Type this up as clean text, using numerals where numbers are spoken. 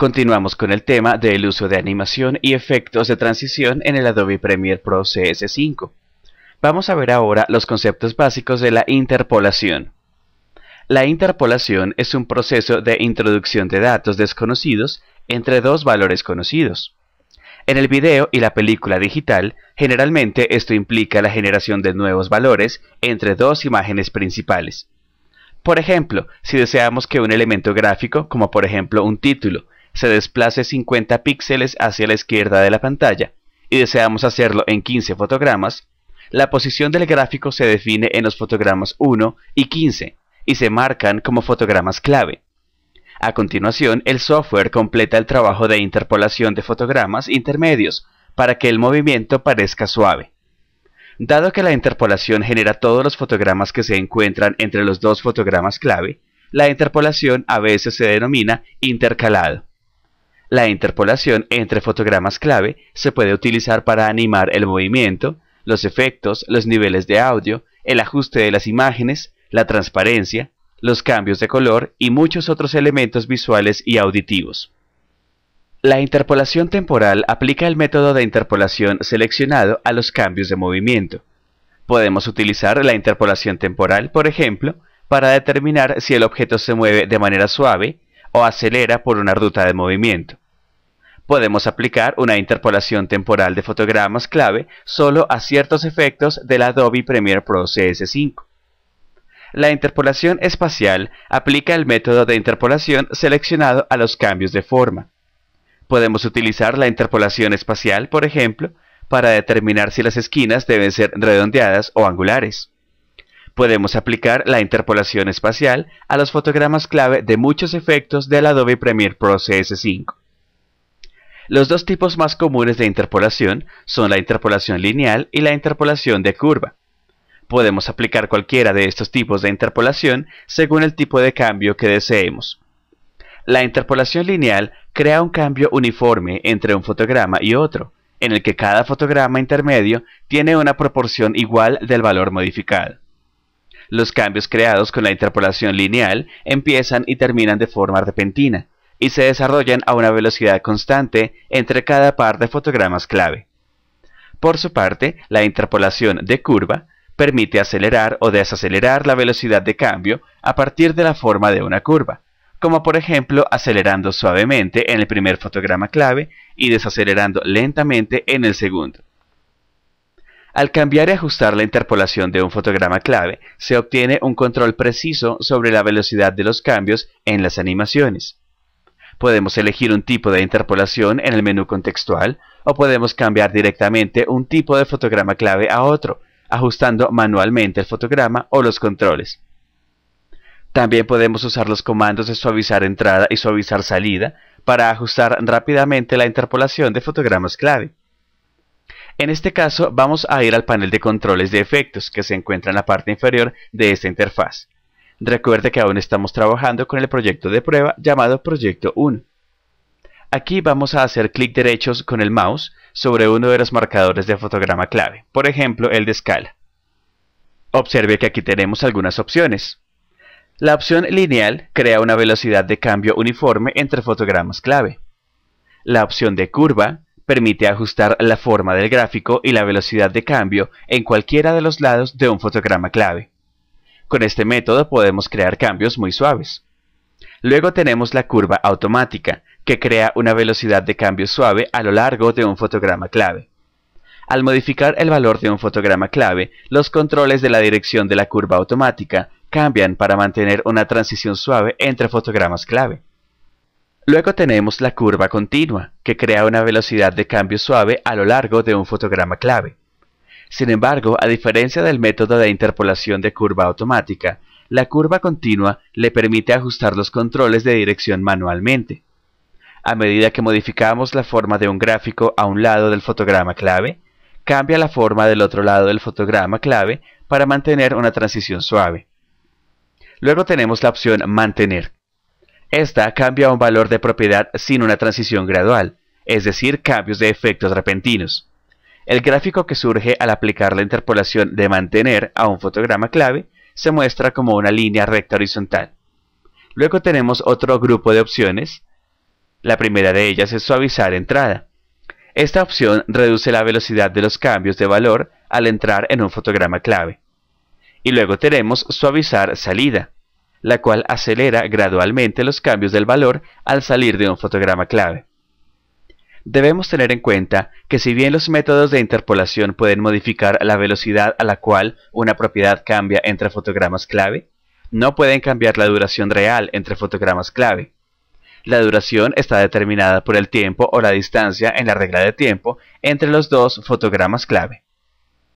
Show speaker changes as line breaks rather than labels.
Continuamos con el tema del uso de animación y efectos de transición en el Adobe Premiere Pro CS5. Vamos a ver ahora los conceptos básicos de la interpolación. La interpolación es un proceso de introducción de datos desconocidos entre dos valores conocidos. En el video y la película digital, generalmente esto implica la generación de nuevos valores entre dos imágenes principales. Por ejemplo, si deseamos que un elemento gráfico, como por ejemplo un título, se desplace 50 píxeles hacia la izquierda de la pantalla y deseamos hacerlo en 15 fotogramas, la posición del gráfico se define en los fotogramas 1 y 15 y se marcan como fotogramas clave. A continuación, el software completa el trabajo de interpolación de fotogramas intermedios para que el movimiento parezca suave. Dado que la interpolación genera todos los fotogramas que se encuentran entre los dos fotogramas clave, la interpolación a veces se denomina intercalado. La interpolación entre fotogramas clave se puede utilizar para animar el movimiento, los efectos, los niveles de audio, el ajuste de las imágenes, la transparencia, los cambios de color y muchos otros elementos visuales y auditivos. La interpolación temporal aplica el método de interpolación seleccionado a los cambios de movimiento. Podemos utilizar la interpolación temporal, por ejemplo, para determinar si el objeto se mueve de manera suave o acelera por una ruta de movimiento. Podemos aplicar una interpolación temporal de fotogramas clave solo a ciertos efectos del Adobe Premiere Pro CS5. La interpolación espacial aplica el método de interpolación seleccionado a los cambios de forma. Podemos utilizar la interpolación espacial, por ejemplo, para determinar si las esquinas deben ser redondeadas o angulares. Podemos aplicar la interpolación espacial a los fotogramas clave de muchos efectos del Adobe Premiere Pro CS5. Los dos tipos más comunes de interpolación son la interpolación lineal y la interpolación de curva. Podemos aplicar cualquiera de estos tipos de interpolación según el tipo de cambio que deseemos. La interpolación lineal crea un cambio uniforme entre un fotograma y otro, en el que cada fotograma intermedio tiene una proporción igual del valor modificado. Los cambios creados con la interpolación lineal empiezan y terminan de forma repentina, y se desarrollan a una velocidad constante entre cada par de fotogramas clave. Por su parte, la interpolación de curva permite acelerar o desacelerar la velocidad de cambio a partir de la forma de una curva, como por ejemplo acelerando suavemente en el primer fotograma clave y desacelerando lentamente en el segundo. Al cambiar y ajustar la interpolación de un fotograma clave, se obtiene un control preciso sobre la velocidad de los cambios en las animaciones. Podemos elegir un tipo de interpolación en el menú contextual o podemos cambiar directamente un tipo de fotograma clave a otro, ajustando manualmente el fotograma o los controles. También podemos usar los comandos de suavizar entrada y suavizar salida para ajustar rápidamente la interpolación de fotogramas clave. En este caso vamos a ir al panel de controles de efectos que se encuentra en la parte inferior de esta interfaz. Recuerde que aún estamos trabajando con el proyecto de prueba llamado Proyecto 1. Aquí vamos a hacer clic derechos con el mouse sobre uno de los marcadores de fotograma clave, por ejemplo el de escala. Observe que aquí tenemos algunas opciones. La opción lineal crea una velocidad de cambio uniforme entre fotogramas clave. La opción de curva permite ajustar la forma del gráfico y la velocidad de cambio en cualquiera de los lados de un fotograma clave. Con este método podemos crear cambios muy suaves. Luego tenemos la curva automática, que crea una velocidad de cambio suave a lo largo de un fotograma clave. Al modificar el valor de un fotograma clave, los controles de la dirección de la curva automática cambian para mantener una transición suave entre fotogramas clave. Luego tenemos la curva continua, que crea una velocidad de cambio suave a lo largo de un fotograma clave. Sin embargo, a diferencia del método de interpolación de curva automática, la curva continua le permite ajustar los controles de dirección manualmente. A medida que modificamos la forma de un gráfico a un lado del fotograma clave, cambia la forma del otro lado del fotograma clave para mantener una transición suave. Luego tenemos la opción Mantener. Esta cambia un valor de propiedad sin una transición gradual, es decir, cambios de efectos repentinos. El gráfico que surge al aplicar la interpolación de mantener a un fotograma clave se muestra como una línea recta horizontal. Luego tenemos otro grupo de opciones La primera de ellas es suavizar entrada. Esta opción reduce la velocidad de los cambios de valor al entrar en un fotograma clave. Y luego tenemos suavizar salida, la cual acelera gradualmente los cambios del valor al salir de un fotograma clave. Debemos tener en cuenta que si bien los métodos de interpolación pueden modificar la velocidad a la cual una propiedad cambia entre fotogramas clave, no pueden cambiar la duración real entre fotogramas clave. La duración está determinada por el tiempo o la distancia en la regla de tiempo entre los dos fotogramas clave.